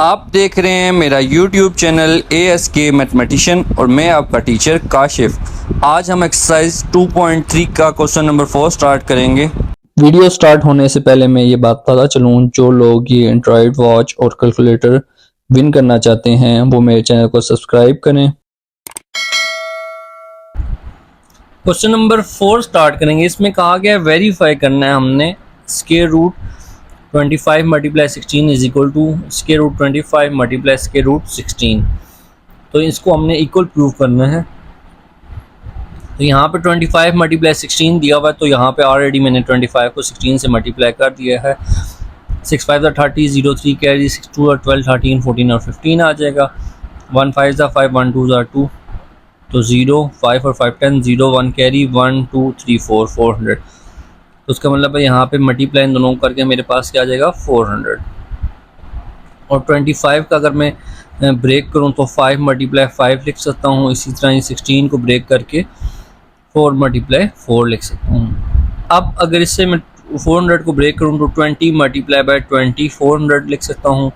आप देख रहे हैं मेरा YouTube चैनल ASK मैथमेटिशियन और मैं आपका टीचर काशिफ। आज हम एक्सरसाइज 2.3 का क्वेश्चन नंबर 4 स्टार्ट करेंगे। वीडियो स्टार्ट होने से पहले मैं ये बात पता चलूँ, जो लोग ये एंड्रॉयड वॉच और कैलकुलेटर विन करना चाहते हैं वो मेरे चैनल को सब्सक्राइब करें। क्वेश्चन नंबर 4 स्टार्ट करेंगे। इसमें कहा गया है वेरीफाई करना है हमने square root 25 multiply 16 is equal to square root 25 multiply square root 16। तो इसको हमने इक्वल प्रूव करना है। तो यहाँ पे 25 मल्टीप्लाई 16 दिया हुआ है, तो यहाँ पे ऑलरेडी मैंने 25 को 16 से मल्टीप्लाई कर दिया है। 6 5 30 0 3 कैरी 6 2 12 13 14 और 15 आ जाएगा। 1 5 5 1 2 2 तो 0 5 और 5 10 0 1 कैरी 1 2 3 4 400। तो उसका मतलब है यहाँ पे मल्टीप्लाई इन दोनों करके मेरे पास क्या आ जाएगा 400। और 25 का अगर मैं ब्रेक करूँ तो 5 मल्टीप्लाई 5 लिख सकता हूँ। इसी तरह 16 को ब्रेक करके 4 मल्टीप्लाई 4 लिख सकता हूँ। अब अगर इससे मैं 400 को ब्रेक करूँ तो 20 मल्टीप्लाई बाय 20 400 लिख सकता हूँ।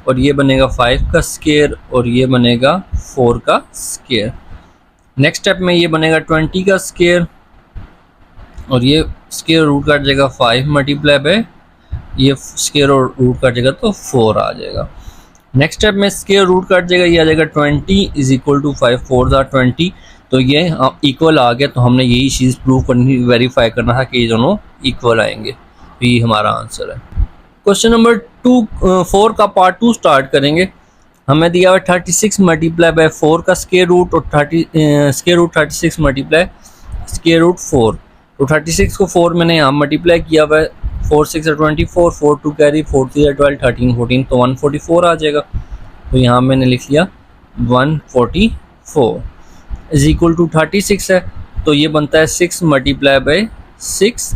और ये बनेगा 5 का स्क्वायर और ये बनेगा 4 का स्क्वायर। नेक्स्ट स्टेप में ये बनेगा 20 का स्क्वायर और ये स्क्वायर रूट कट जाएगा 5 मल्टीप्लाई बाय ये स्क्वायर और रूट कट जाएगा तो 4 आ जाएगा। नेक्स्ट स्टेप में स्क्वायर रूट कट जाएगा, ये आ जाएगा 20 इज इक्वल टू 5 4 20। तो ये इक्वल आ गया। तो हमने यही चीज़ प्रूव करनी, वेरीफाई करना है कि ये दोनों इक्वल आएंगे। तो ये हमारा आंसर है। क्वेश्चन नंबर 4 का पार्ट 2 स्टार्ट करेंगे। हमें दिया हुआ 36 मल्टीप्लाई बाय 4 का स्क्वायर रूट और square root 36 multiply square root 4। तो 36 को 4 मैंने यहाँ मल्टीप्लाई किया हुआ है। 4 6 24 4 2 कैरी 4 3 12 13 14 तो 144 आ जाएगा। तो यहाँ मैंने लिख लिया 144 इज इक्वल टू 36 है। तो ये बनता है 6 मल्टीप्लाई बाय 6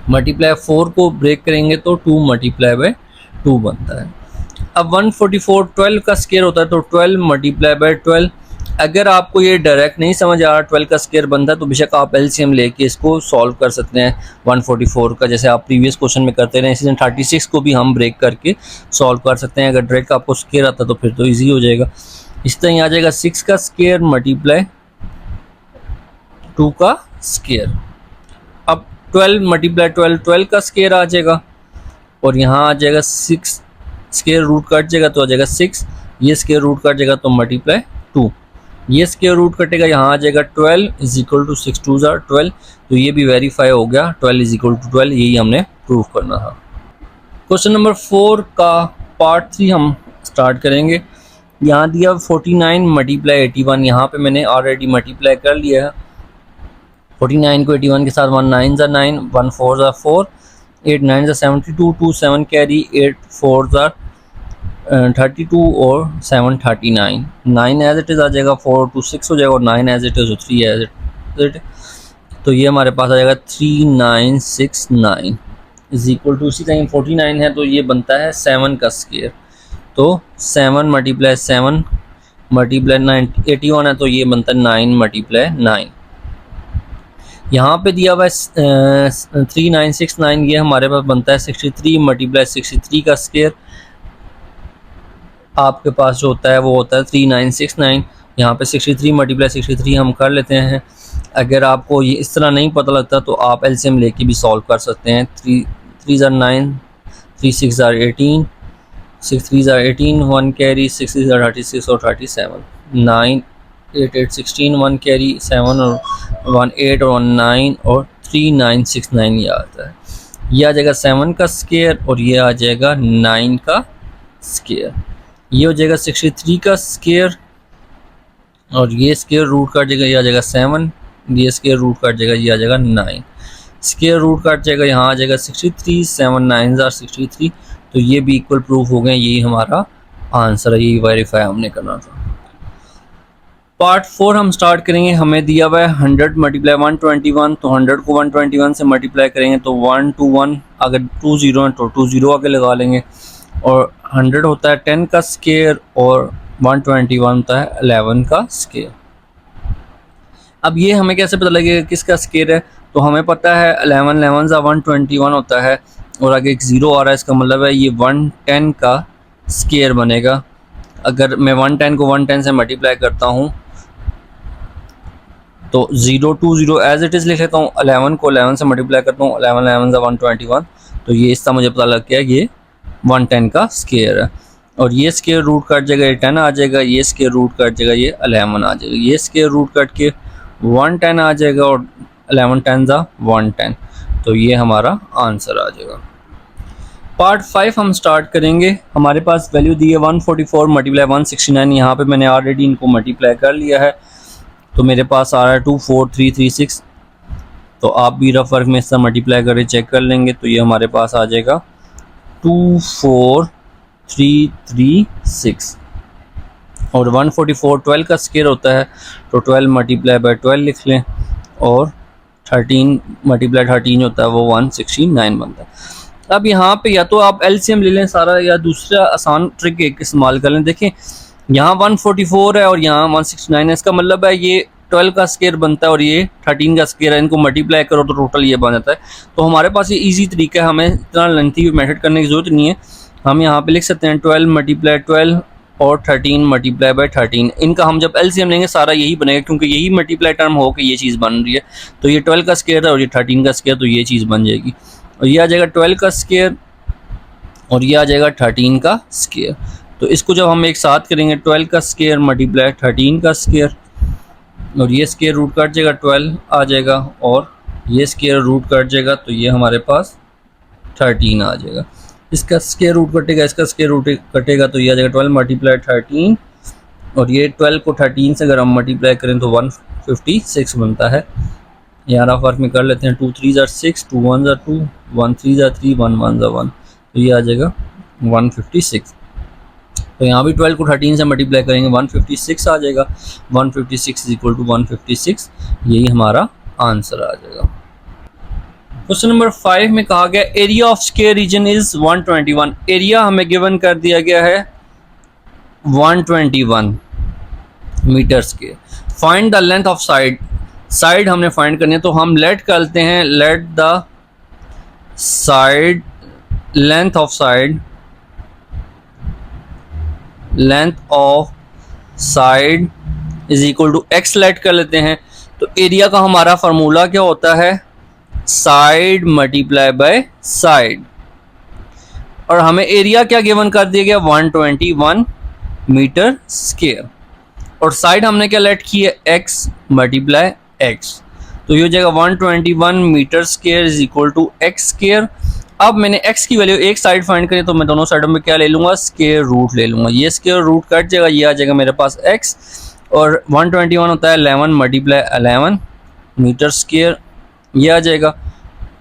मल्टीप्लाई 4 को ब्रेक करेंगे तो 2 मल्टीप्लाई बाय 2 बनता है। अब 144 12 का स्क्वायर होता है तो 12 मल्टीप्लाई बाय 12। अगर आपको ये डायरेक्ट नहीं समझ आ रहा 12 का स्क्वायर बनता है तो बेशक आप एलसीएम लेके इसको सॉल्व कर सकते हैं 144 का, जैसे आप प्रीवियस क्वेश्चन में करते रहे। इसी तरह 36 को भी हम ब्रेक करके सॉल्व कर सकते हैं। अगर डायरेक्ट आपको स्क्वायर आता तो फिर तो ईजी हो जाएगा। इस तरह आ जाएगा 6 का स्क्वायर मल्टीप्लाई 2 का स्क्वायर। अब 12 मल्टीप्लाई 12 का स्क्वायर आ जाएगा और यहाँ आ जाएगा 6 स्क्वायर रूट कट जाएगा तो आ जाएगा 6। ये स्क्वायर रूट कट जाएगा तो मल्टीप्लाई 2। ये स्क्वायर रूट कटेगा, यहाँ आ जाएगा 12 इज इक्वल टू 6 2 12। तो ये भी वेरीफाई हो गया 12 इज इक्वल टू 12। यही हमने प्रूव करना था। क्वेश्चन नंबर 4 का पार्ट 3 हम स्टार्ट करेंगे। यहाँ दिया 49 मल्टीप्लाई 81। यहाँ पे मैंने ऑलरेडी मल्टीप्लाई कर लिया है। 49 को 81 के साथ 1 9 ज़ा 9 1 4 ज़ा 4 8 9 ज़ा 72 2 7 कैरी 8 4 ज़ा 32 और 7 39 9 एज इट इज़ आ जाएगा। 4 2 6 हो जाएगा और 9 as it is 3 as it. तो ये हमारे पास आ जाएगा 3969 इज इक्वल टू, इसी टाइम 49 है तो ये बनता है 7 का स्क्वायर। तो 7 मल्टीप्लाई 7 मल्टीप्लाई 9 81 है तो ये बनता है 9 मल्टीप्लाई 9। यहाँ पे दिया हुआ है 3969, ये हमारे पास बनता है 63 मल्टीप्लाई 63 का स्क्वायर। आपके पास जो होता है वो होता है 3969। यहाँ पे 63 मल्टीप्लाई 63 हम कर लेते हैं। अगर आपको ये इस तरह नहीं पता लगता तो आप एलसीएम लेके भी सॉल्व कर सकते हैं। 3 3 9 3 6 18 6 3 18 1 कैरी 6 3 36 और 37 9 8 8 16 1 कैरी 7 और 1 8 और 1 9 और 3969 ये आता है। ये आ जाएगा 7 का स्क्वायर और ये आ जाएगा 9 का स्क्वायर। ये हो जाएगा 63 का स्क्वायर और ये स्क्वायर रूट कट जाएगा, ये आ जाएगा 7। ये स्क्वायर रूट कट जाएगा, ये आ जाएगा 9। स्क्वायर रूट कट जाएगा, यहाँ आ जाएगा 63 7 9 63। तो ये भी इक्वल प्रूफ हो गए। यही हमारा आंसर है, यही वेरीफाई हमने करना था। पार्ट 4 हम स्टार्ट करेंगे। हमें दिया हुआ है 100 मल्टीप्लाई 121। तो 100 को 121 से मल्टीप्लाई करेंगे तो 1 2 1, अगर 2 0 है तो 2 0 आगे लगा लेंगे। और 100 होता है 10 का स्क्वायर और 121 होता है 11 का स्क्वायर। अब ये हमें कैसे पता लगेगा किसका स्क्वायर है? तो हमें पता है 11 11 ज़ा 121 होता है और आगे एक 0 आ रहा है, इसका मतलब है ये 110 का स्केयर बनेगा। अगर मैं 110 को 110 से मल्टीप्लाई करता हूँ तो 020 एज इट इज़ लिख लेता हूँ। 11 को 11 से मल्टीप्लाई करता हूँ, 11 11 121, तो ये इसका मुझे पता लग गया ये 110 का स्केयर है। और ये स्केयर रूट कट जाएगा, ये 10 आ जाएगा, ये स्केयर रूट कट जाएगा, ये 11 आ जाएगा, ये स्केयर रूट कट के 110 आ जाएगा और 11 10 110, तो ये हमारा आंसर आ जाएगा। पार्ट 5 हम स्टार्ट करेंगे। हमारे पास वैल्यू दी है 144 मल्टीप्लाई 169, यहाँ पे मैंने ऑलरेडी इनको मल्टीप्लाई कर लिया है, तो मेरे पास आ रहा है 24336। तो आप भी रफ वर्क में इससे मल्टीप्लाई करके चेक कर लेंगे, तो ये हमारे पास आ जाएगा 24336। और 144 12 का स्केयर होता है, तो 12 मल्टीप्लाई बाय 12 लिख लें, और 13 मल्टीप्लाई 13 होता है, वो 169 बनता है। अब यहाँ पे या तो आप एलसीएम ले लें सारा, या दूसरा आसान ट्रिक एक इस्तेमाल कर लें। देखें यहाँ 144 है और यहाँ 169 है, इसका मतलब है ये 12 का स्केयर बनता है और ये 13 का स्केयर है, इनको मल्टीप्लाई करो तो टोटल ये बन जाता है। तो हमारे पास ये इजी तरीका है, हमें इतना लेंथी मेथड करने की ज़रूरत नहीं है। हम यहाँ पे लिख सकते हैं 12 मल्टीप्लाई 12 और 13 मल्टीप्लाई बाय 13। इनका हम जब एलसीएम लेंगे सारा यही बनेगा, क्योंकि यही मल्टीप्लाई टर्म हो के ये चीज़ बन रही है। तो ये 12 का स्केयर है और ये 13 का स्केयर, तो ये चीज़ बन जाएगी। और ये आ जाएगा 12 का स्केयर और ये आ जाएगा 13 का स्केयर। तो इसको जब हम एक साथ करेंगे 12 का स्केयर मल्टीप्लाई 13 का स्केयर, और ये स्केयर रूट कट जाएगा 12 आ जाएगा, और ये स्केयर रूट कट जाएगा, तो ये हमारे पास 13 आ जाएगा। इसका स्केयर रूट कटेगा, इसका स्केयर रूट कटेगा, तो ये आ जाएगा 12 मल्टीप्लाई 13, और ये 12 को 13 से अगर हम मल्टीप्लाई करें तो 156 बनता है। यहाँ रफ वर्क में कर लेते हैं, 2 3 6, 2 1 2, 1 3 3, 1 1 1, तो ये आ जाएगा 156। तो यहाँ भी 12 को 13 से मल्टीप्लाई करेंगे 156 आ जाएगा, 156 इक्वल टू 156, यही हमारा आंसर आ जाएगा। क्वेश्चन नंबर 5 में कहा गया area of square region is 121। Area हमें गिवन कर दिया गया है 121 metre square. Find the length of side, side हमने फाइंड करनी है, तो हम लेट करते हैं, let the side length of side, length of side is equal to x let कर लेते हैं। तो एरिया का हमारा फार्मूला क्या होता है, साइड मल्टीप्लाई बाय साइड, और हमें एरिया क्या गिवन कर दिया गया 121 मीटर स्क्वायर, और साइड हमने क्या लेट की है एक्स मल्टीप्लाई एक्स, तो ये हो जाएगा 121 metre square is equal to x square. अब मैंने x की वैल्यू एक साइड फाइंड करी, तो मैं दोनों साइडों में क्या ले लूँगा, स्क्वायर रूट ले लूँगा। ये स्क्वायर रूट कट जाएगा, ये आ जाएगा मेरे पास x, और 121 होता है 11 मल्टीप्लाई 11 मीटर स्क्वायर, ये आ जाएगा।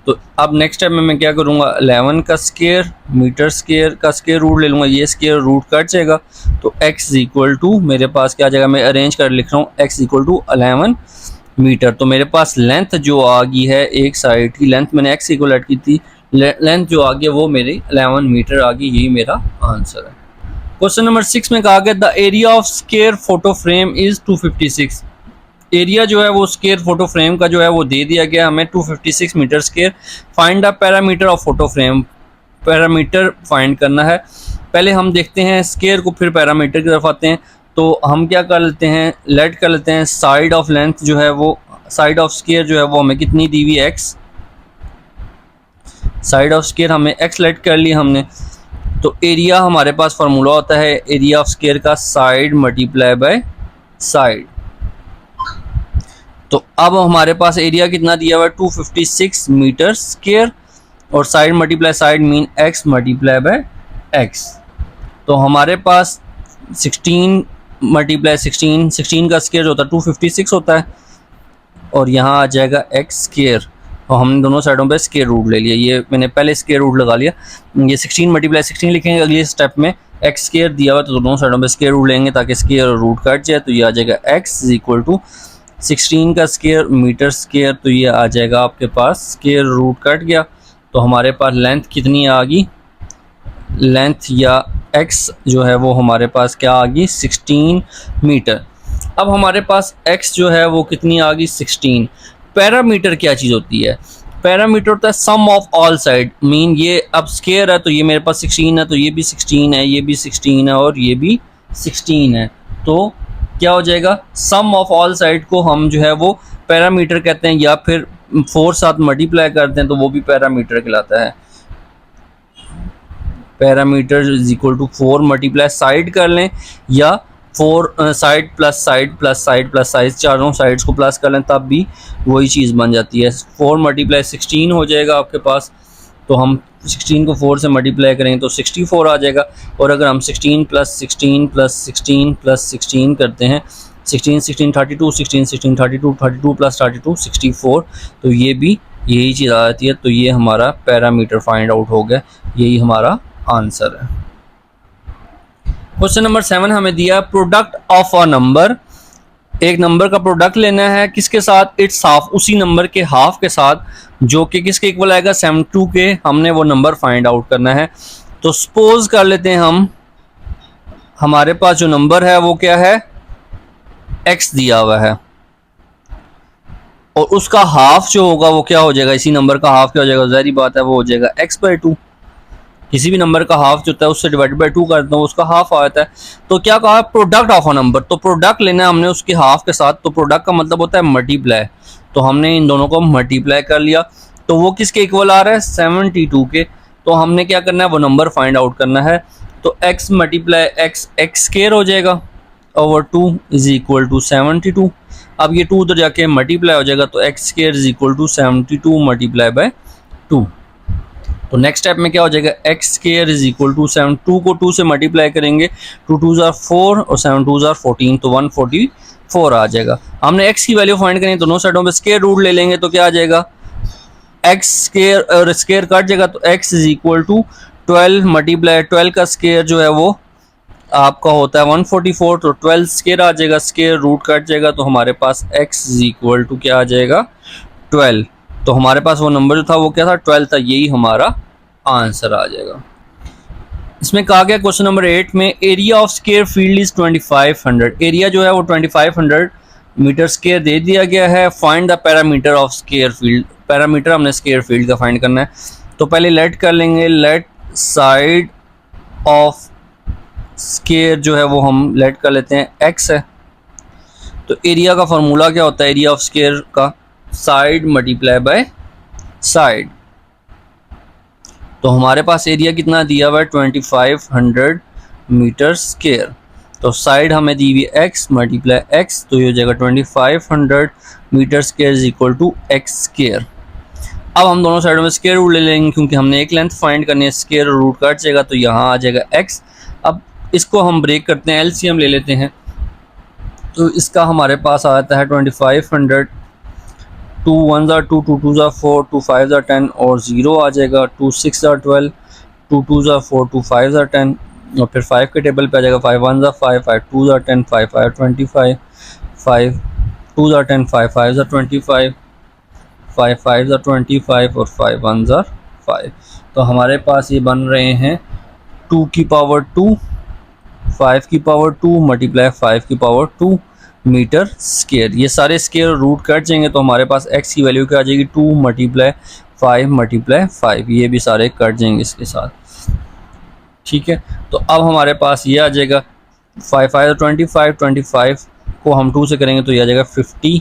तो अब नेक्स्ट स्टेप में मैं क्या करूँगा, 11 का स्क्वायर मीटर स्क्वायर का स्क्वायर रूट ले लूँगा, ये स्क्वायर रूट कट जाएगा, तो x इक्वल टू मेरे पास क्या आ जाएगा, मैं अरेंज कर लिख रहा हूँ, x इक्वल टू 11 मीटर। तो मेरे पास लेंथ जो आ गई है एक साइड की लेंथ मैंने x इक्वल ऐड की थी, लेंथ जो आ गया वो मेरी 11 मीटर आ गई, यही मेरा आंसर है। क्वेश्चन नंबर 6 में कहा गया the area of square photo frame is 256। Area जो है वो स्क्वायर फोटो फ्रेम का जो है वो दे दिया गया हमें 256 metre square. Find the parameter of photo frame, parameter find करना है। पहले हम देखते हैं स्क्वायर को, फिर पैरामीटर की तरफ आते हैं। तो हम क्या कर लेते हैं, लेट कर लेते हैं साइड ऑफ लेंथ जो है वो, साइड ऑफ स्क्वायर जो है वो हमें कितनी दी हुई एक्स, साइड ऑफ स्क्वायर हमें एक्स लेट कर ली हमने। तो एरिया हमारे पास फार्मूला होता है एरिया ऑफ स्क्वायर का साइड मल्टीप्लाई बाय साइड। तो अब हमारे पास एरिया कितना दिया हुआ है 256 मीटर स्क्वायर, और side multiply side mean x multiply by x. तो हमारे पास 16 मल्टीप्लाई 16 का स्क्वायर जो होता है 256 होता है, और यहाँ आ जाएगा एक्स स्क्वायर, और हमने दोनों साइडों पे स्क्वायर रूट ले लिया। ये मैंने पहले स्क्वायर रूट लगा लिया, ये 16 मल्टीप्लाई 16 लिखेंगे अगले स्टेप में, एक्स स्क्वायर दिया हुआ तो दोनों साइडों पे स्क्वायर रूट लेंगे ताकि स्क्वायर और रूट कट जाए। तो ये आ जाएगा एक्स इज इक्वल टू 16 का स्क्वायर मीटर स्क्वायर, तो ये आ जाएगा आपके पास स्क्वायर रूट कट गया। तो हमारे पास लेंथ कितनी आ गई, लेंथ या एक्स जो है वो हमारे पास क्या आ गई 16 मीटर। अब हमारे पास एक्स जो है वो कितनी आ गई 16। पैरामीटर क्या चीज़ होती है, पैरामीटर होता है सम ऑफ ऑल साइड, मीन ये अब स्केयर है तो ये मेरे पास 16 है, तो ये भी 16 है, ये भी 16 है और ये भी 16 है। तो क्या हो जाएगा, सम ऑफ ऑल साइड को हम जो है वो पैरामीटर कहते हैं, या फिर 4 साथ मल्टीप्लाई करते हैं तो वो भी पैरामीटर कहलाता है। Parameter is equal to 4 multiply side कर लें, या 4 side plus side plus side plus side, चारों साइड्स को प्लस कर लें तब भी वही चीज़ बन जाती है। 4 मल्टीप्लाई 16 हो जाएगा आपके पास, तो हम 16 को 4 से मल्टीप्लाई करेंगे तो 64 आ जाएगा। और अगर हम 16 प्लस 16 प्लस 16 प्लस 16 करते हैं, 16 16 32, 16 16 32, 32 प्लस 32 64, तो ये भी यही चीज़ आ जाती है। तो ये हमारा पैरामीटर फाइंड आउट हो गया, यही हमारा आंसर है। क्वेश्चन नंबर 7 हमें दिया प्रोडक्ट ऑफ अ नंबर, एक नंबर का प्रोडक्ट लेना है किसके साथ, इट्स हाफ, उसी नंबर के हाफ के साथ, जो कि किसके इक्वल आएगा 72 के। हमने वो नंबर फाइंड आउट करना है। तो सपोज कर लेते हैं हम, हमारे पास जो नंबर है वो क्या है, x दिया हुआ है, और उसका हाफ जो होगा वो क्या हो जाएगा, इसी नंबर का हाफ क्या हो जाएगा, ज़ाहिर बात है वो हो जाएगा x/2। किसी भी नंबर का हाफ जो होता है उससे डिवाइड बाई 2 करता हूँ, उसका हाफ आता है। तो क्या कहा, प्रोडक्ट ऑफ अ नंबर, तो प्रोडक्ट लेना है हमने उसके हाफ के साथ, तो प्रोडक्ट का मतलब होता है मल्टीप्लाई। तो हमने इन दोनों को मल्टीप्लाई कर लिया, तो वो किसके इक्वल आ रहा है, 72 के। तो हमने क्या करना है, वो नंबर फाइंड आउट करना है। तो x मल्टीप्लाई x स्क्वायर हो जाएगा ओवर 2 इज इक्वल टू 72। अब ये 2 उधर जाके मल्टीप्लाई हो जाएगा, तो x square is equal to 72 multiply by 2। तो नेक्स्ट स्टेप में क्या हो जाएगा, x square is equal to 72 को 2 से मल्टीप्लाई करेंगे, 2 2 ज़ार 4 और 7 2 ज़ार 14, तो 144 आ जाएगा। हमने x की वैल्यू फाइंड करनी है, दोनों साइडों पे स्क्वायर रूट ले लेंगे, तो क्या आ जाएगा, x स्क्वायर और स्क्वायर कट जाएगा, तो x is equal to 12 multiply 12 का स्क्वायर जो है वो आपका होता है 144, तो 12 स्क्वायर आ जाएगा, स्क्वायर रूट कट जाएगा, तो हमारे पास x इज इक्वल टू क्या आ जाएगा, 12। तो हमारे पास वो नंबर जो था वो क्या था, 12 था, यही हमारा आंसर आ जाएगा। इसमें कहा गया क्वेश्चन नंबर 8 में area of square field is 2500, area जो है वो 2500 मीटर स्क्वायर दे दिया गया है। Find the parameter of square field, parameter हमने स्क्वायर फील्ड का फाइंड करना है। तो पहले लेट कर लेंगे, लेट साइड ऑफ स्क्वायर जो है वो हम लेट कर लेते हैं x है। तो एरिया का फार्मूला क्या होता है, एरिया ऑफ स्क्वायर का साइड मल्टीप्लाई बाय साइड। तो हमारे पास एरिया कितना दिया हुआ है, 2500 मीटर स्क्वायर। तो साइड हमें दी हुई x मल्टीप्लाई x, तो ये हो जाएगा 2500 metre square is equal to x square. अब हम दोनों साइडों में स्क्वायर रूट ले लेंगे, क्योंकि हमने एक लेंथ फाइंड करनी है, स्क्वायर रूट कट जाएगा, तो यहाँ आ जाएगा x। अब इसको हम ब्रेक करते हैं, एलसीएम ले लेते हैं। तो इसका हमारे पास आता है 2500, 2 1 ज़ार 2, 2 2 ज़ार 4, 2 5 ज़ार 10 और 0 आ जाएगा, 2 6 ज़ार 12, 2 2 ज़ार 4, 2 5 ज़ार 10 और फिर 5 के टेबल पे आ जाएगा, 5 1 ज़ार 5, 5 2 ज़ार 10, 5 5 25, 5 2 ज़ार 10, 5 5 ज़ार 25, 5 5 ज़ार 25 और 5 1 ज़ार 5। तो हमारे पास ये बन रहे हैं 2 की पावर 2, 5 की पावर 2 मल्टीप्लाई 5 की पावर 2 मीटर स्क्वायर। ये सारे स्क्वायर रूट कट जाएंगे, तो हमारे पास x की वैल्यू क्या आ जाएगी, 2 मल्टीप्लाई 5 मल्टीप्लाई 5, ये भी सारे कट जाएंगे इसके साथ। ठीक है, तो अब हमारे पास ये आ जाएगा 5 5 25, 25 को हम 2 से करेंगे तो ये आ जाएगा 50।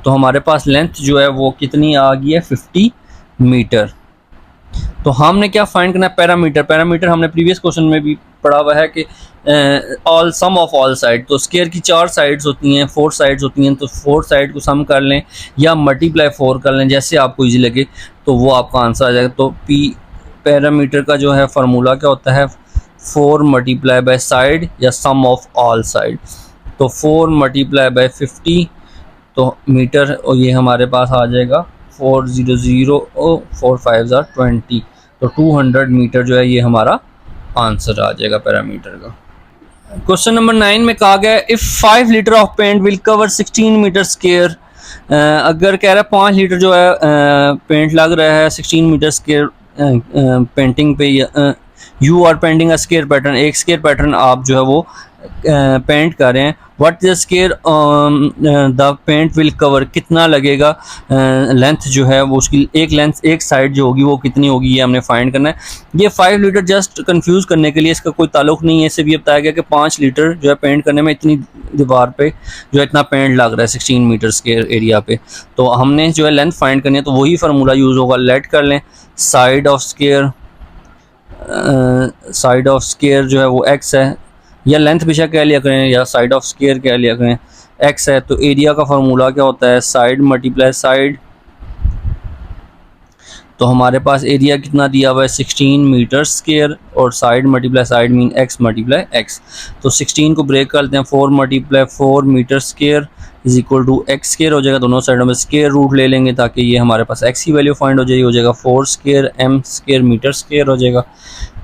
तो हमारे पास लेंथ जो है वो कितनी आ गई है, 50 मीटर। तो हमने क्या फाइंड करना है, पैरामीटर। पैरामीटर हमने प्रीवियस क्वेश्चन में भी पढ़ा हुआ है कि all sum of all side. तो स्क्वायर की 4 साइड्स होती हैं, 4 साइड्स होती हैं, तो 4 साइड को सम कर लें या मल्टीप्लाई 4 कर लें, जैसे आपको इजी लगे, तो वो आपका आंसर आ जाएगा। तो पी पैरामीटर का जो है फार्मूला क्या होता है, 4 मल्टीप्लाई बाय साइड या सम ऑफ ऑल साइड। तो 4 मल्टीप्लाई बाय 50 तो मीटर, और ये हमारे पास आ जाएगा 400 और 4 5 ज़ार 20, तो 200 मीटर जो है ये हमारा आंसर आ जाएगा पैरामीटर का। क्वेश्चन नंबर 9 में कहा गया if 5 litre of paint will cover 16 metre square. अगर कह रहा है 5 लीटर जो है पेंट लग रहा है 16 मीटर स्क्वायर पेंटिंग पे, you are painting a square pattern, एक स्क्वायर पैटर्न आप जो है वो पेंट कर रहे हैं, what is square the paint will cover, कितना लगेगा लेंथ जो है वो उसकी एक लेंथ एक साइड जो होगी वो कितनी होगी, ये हमने फाइंड करना है। ये 5 लीटर जस्ट कंफ्यूज करने के लिए, इसका कोई ताल्लुक नहीं है, इससे भी बताया गया कि 5 लीटर जो है पेंट करने में इतनी दीवार पे जो है इतना पेंट लग रहा है 16 मीटर स्केयर एरिया पे। तो हमने जो है लेंथ फाइंड करनी है तो वही फार्मूला यूज़ होगा, लेट कर लें side of square, side of square जो है वो x है, या लेंथ बेशक कह लिया करें या साइड ऑफ स्केयर कह लिया करें, x है। तो एरिया का फार्मूला क्या होता है, साइड मल्टीप्लाई साइड। तो हमारे पास एरिया कितना दिया हुआ है 16 मीटर स्केयर, और side multiply side mean x multiply x। तो 16 को ब्रेक करते हैं, 4 multiply 4 metre square is equal to x square हो जाएगा, दोनों साइडों में स्केयर रूट ले लेंगे ताकि ये हमारे पास x की वैल्यू फाइंड हो जाएगी, हो जाएगा 4 square m square metre square हो जाएगा।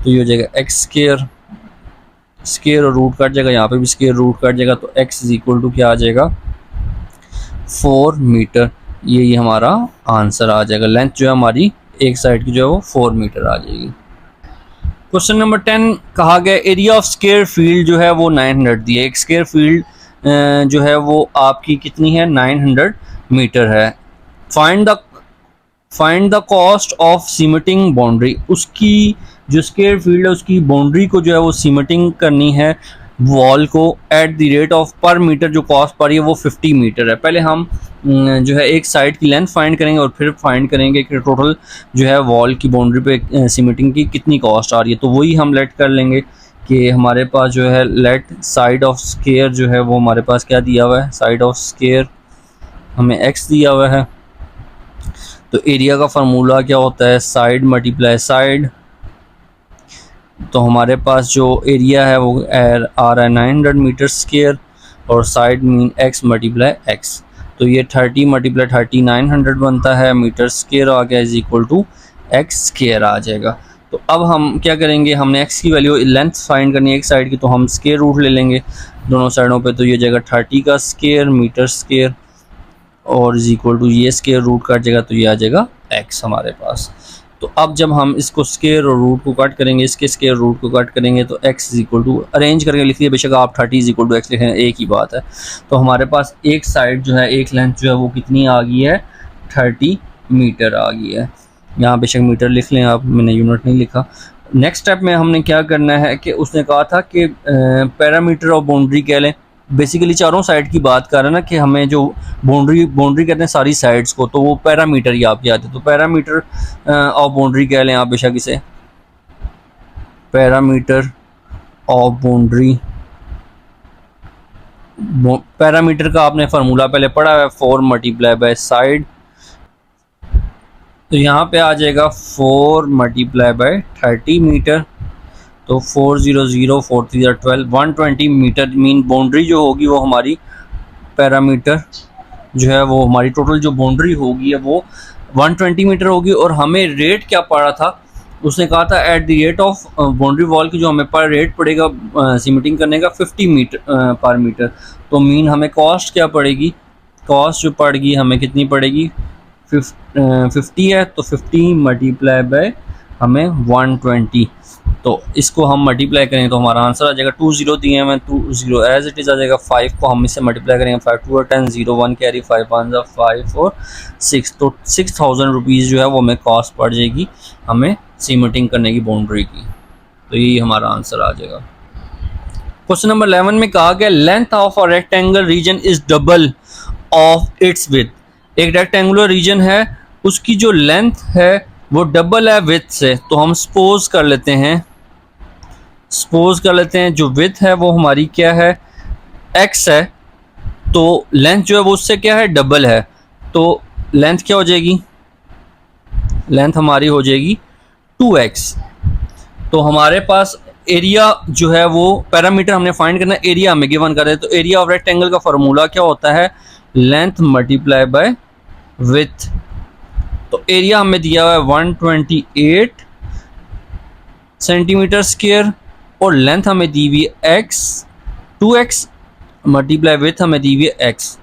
तो ये हो जाएगा x स्केयर, स्केयर और रूट कट जाएगा, यहाँ पे भी स्केयर रूट कट जाएगा, तो x इज इक्वल टू क्या आ जाएगा 4 मीटर। ये हमारा आंसर आ जाएगा, लेंथ जो है हमारी एक साइड की जो है वो 4 मीटर आ जाएगी। क्वेश्चन नंबर 10 कहा गया एरिया ऑफ स्केयर फील्ड जो है वो 900 दी है, एक स्केयर फील्ड जो है वो आपकी कितनी है 900 मीटर है। Find the cost of cementing boundary, उसकी जो स्केयर फील्ड है उसकी बाउंड्री को जो है वो सीमेंटिंग करनी है वॉल को एट द रेट ऑफ पर मीटर, जो कॉस्ट पड़ रही है वो 50 मीटर है। पहले हम जो है एक साइड की लेंथ फाइंड करेंगे और फिर फाइंड करेंगे कि टोटल जो है वॉल की बाउंड्री पे सीमेंटिंग की कितनी कॉस्ट आ रही है। तो वही हम लेट कर लेंगे कि हमारे पास जो है लेट साइड ऑफ स्केयर जो है वो हमारे पास क्या दिया हुआ है, साइड ऑफ स्केयर हमें x दिया हुआ है। तो एरिया का फार्मूला क्या होता है, साइड मल्टीप्लाई साइड। तो हमारे पास जो एरिया है वो आ रहा है 900 मीटर स्केयर, और side mean x multiply x। तो ये 30 मल्टीप्लाई 30 900 बनता है मीटर स्केयर आ गया, is equal to x square आ जाएगा। तो अब हम क्या करेंगे, हमने x की वैल्यू लेंथ फाइंड करनी है एक साइड की, तो हम स्केयर रूट ले लेंगे दोनों साइडों पे। तो ये जाएगा 30 का स्केयर मीटर स्केयर, और इज इक्वल टू ये स्केयर रूट कट जाएगा, तो ये आ जाएगा x हमारे पास। तो अब जब हम इसको स्केयर और रूट को कट करेंगे, इसके स्केयर रूट को कट करेंगे, तो x is equal to arrange करके लिख लिया, बेशक आप 30 इज इक्वल टू x लिखें एक ही बात है। तो हमारे पास एक साइड जो है एक लेंथ जो है वो कितनी आ गई है 30 मीटर आ गई है। यहाँ बेशक मीटर लिख लें आप, मैंने यूनिट नहीं लिखा। नेक्स्ट स्टेप में हमने क्या करना है कि उसने कहा था कि पैरामीटर और बाउंड्री कह लें, बेसिकली चारों साइड की बात कर रहे हैं ना कि हमें जो बाउंड्री कहते हैं सारी साइड्स को, तो वो पैरामीटर ही आप याद है। तो पैरामीटर ऑफ बाउंड्री कह लें आप बेशक इसे, पैरामीटर ऑफ बाउंड्री। पैरामीटर का आपने फार्मूला पहले पढ़ा है, 4 मल्टीप्लाई बाय साइड। तो यहाँ पे आ जाएगा 4 मल्टीप्लाई बाय 30 मीटर, तो 400 4 3 12 120 मीटर मीन बाउंड्री जो होगी वो हमारी पैरामीटर जो है वो हमारी टोटल जो बाउंड्री होगी है वो 120 मीटर होगी। और हमें रेट क्या पड़ा था, उसने कहा था at the rate of boundary wall की जो हमें पर रेट पड़ेगा सीमेंटिंग करने का 50 मीटर पर मीटर। तो मीन हमें कॉस्ट क्या पड़ेगी, कॉस्ट जो पड़ेगी हमें कितनी पड़ेगी 50 है, तो 50 मल्टीप्लाई बाय हमें 120। तो इसको हम मल्टीप्लाई करेंगे तो हमारा आंसर आ जाएगा 20 दिए हैं, 20 एज इट इज़ आ जाएगा। 5 को हम इससे मल्टीप्लाई करेंगे, 5 2 10 0 1 कैरी 5 1 5 और 6, तो 6000 रुपीज़ जो है वो हमें कॉस्ट पड़ जाएगी हमें सीमेंटिंग करने की बाउंड्री की। तो यही हमारा आंसर आ जाएगा। क्वेश्चन नंबर 11 में कहा गया length of a rectangle region is double of its width. एक रेक्टेंगुलर रीजन है उसकी जो लेंथ है वो डबल है विथ से। तो हम सपोज कर लेते हैं जो विथ है वो हमारी क्या है x है, तो लेंथ जो है वो उससे क्या है डबल है। तो लेंथ क्या हो जाएगी, लेंथ हमारी हो जाएगी 2x। तो हमारे पास एरिया जो है वो पैरामीटर हमने फाइंड करना है, एरिया हमें गिवन कर है। तो एरिया ऑफ रेक्टेंगल का फार्मूला क्या होता है, लेंथ मल्टीप्लाई बाय विथ। तो एरिया हमें दिया हुआ है 128 सेंटीमीटर स्क्वायर, और लेंथ हमें दी हुई है x, 2x मल्टीप्लाई विथ हमें दी हुई है x।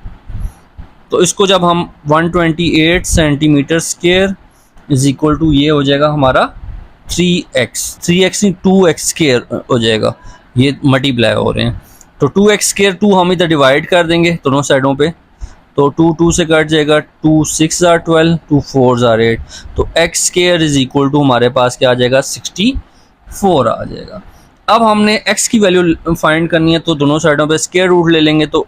तो इसको जब हम 128 centimetre square is equal to ये हो जाएगा हमारा 3x नहीं 2x स्क्वायर हो जाएगा, ये मल्टीप्लाई हो रहे हैं। तो 2x स्क्वायर 2 हम इधर डिवाइड कर देंगे दोनों साइडों पे, तो 2 से कट जाएगा, 2 6 आर 12, 2 4 आर 8, तो x square is equal to हमारे पास क्या आ जाएगा 64 आ जाएगा। अब हमने x की वैल्यू फाइंड करनी है, तो दोनों साइडों पे स्क्वायर रूट ले लेंगे, तो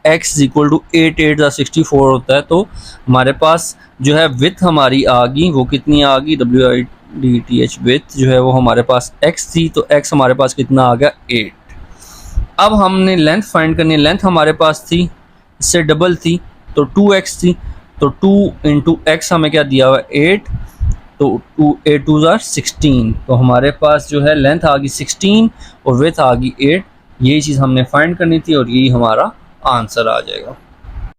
x इज इक्वल टू 8 8 64 होता है। तो हमारे पास जो है विथ हमारी आ गई, वो कितनी आ गई, WIDTH विथ जो है वो हमारे पास x थी, तो x हमारे पास कितना आ गया 8। अब हमने लेंथ फाइंड करनी है, लेंथ हमारे पास थी इससे डबल थी, तो 2x थी, तो 2 इंटू एक्स हमें क्या दिया हुआ 8, तो 2 8 2 16, तो हमारे पास जो है लेंथ आ गई 16 और विथ आ गई 8। यही चीज़ हमने फाइंड करनी थी और यही हमारा आंसर आ जाएगा।